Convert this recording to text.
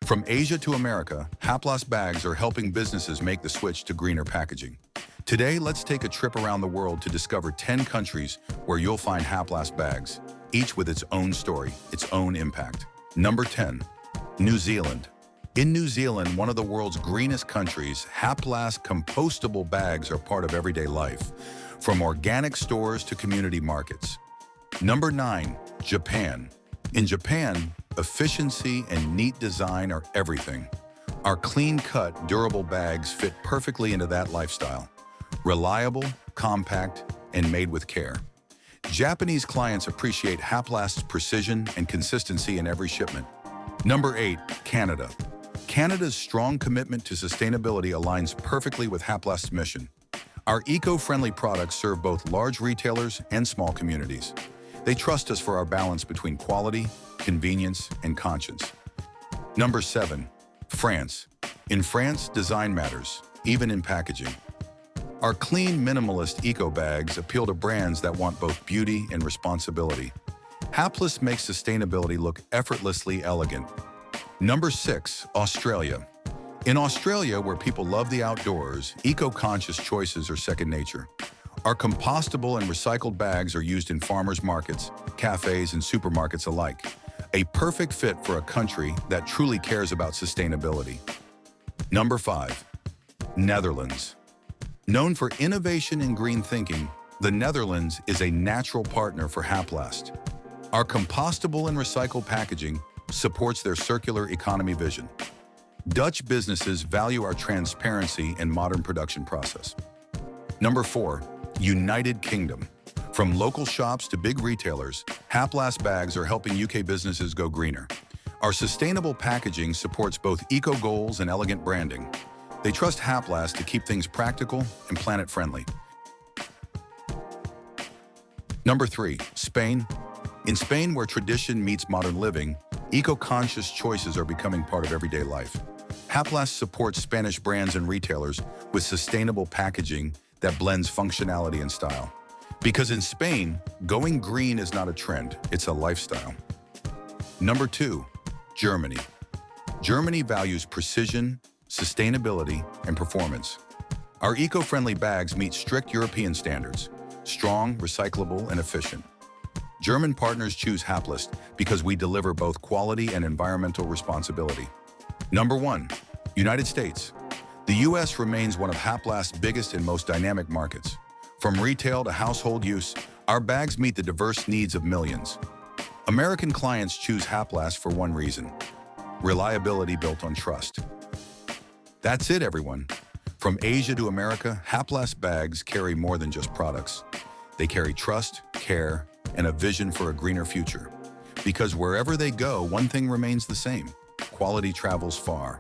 From Asia to America, HAPLAST bags are helping businesses make the switch to greener packaging. Today, let's take a trip around the world to discover 10 countries where you'll find HAPLAST bags, each with its own story, its own impact. Number 10. New Zealand. In New Zealand, one of the world's greenest countries, HAPLAST compostable bags are part of everyday life, from organic stores to community markets. Number 9. Japan. In Japan, efficiency and neat design are everything. Our clean-cut, durable bags fit perfectly into that lifestyle. Reliable, compact, and made with care. Japanese clients appreciate HAPLAST's precision and consistency in every shipment. Number 8. Canada. Canada's strong commitment to sustainability aligns perfectly with HAPLAST's mission. Our eco-friendly products serve both large retailers and small communities. They trust us for our balance between quality, convenience, and conscience. Number 7. France. In France, design matters, even in packaging. Our clean, minimalist eco bags appeal to brands that want both beauty and responsibility. HAPLAST makes sustainability look effortlessly elegant. Number 6. Australia. In Australia, where people love the outdoors, eco-conscious choices are second nature. Our compostable and recycled bags are used in farmers markets, cafes, and supermarkets alike. A perfect fit for a country that truly cares about sustainability. Number 5. Netherlands. Known for innovation and green thinking, the Netherlands is a natural partner for HAPLAST. Our compostable and recycled packaging supports their circular economy vision. Dutch businesses value our transparency and modern production process. Number 4. United Kingdom. From local shops to big retailers, HAPLAST bags are helping UK businesses go greener. Our sustainable packaging supports both eco goals and elegant branding. They trust HAPLAST to keep things practical and planet-friendly. Number 3. Spain. In Spain, where tradition meets modern living, eco-conscious choices are becoming part of everyday life. HAPLAST supports Spanish brands and retailers with sustainable packaging that blends functionality and style. Because in Spain, going green is not a trend, it's a lifestyle. Number 2. Germany. Germany values precision, sustainability, and performance. Our eco-friendly bags meet strict European standards, strong, recyclable, and efficient. German partners choose HAPLAST because we deliver both quality and environmental responsibility. Number 1. United States. The U.S. remains one of HAPLAST's biggest and most dynamic markets. From retail to household use, our bags meet the diverse needs of millions. American clients choose HAPLAST for one reason: reliability built on trust. That's it, everyone. From Asia to America, HAPLAST bags carry more than just products. They carry trust, care, and a vision for a greener future. Because wherever they go, one thing remains the same: quality travels far.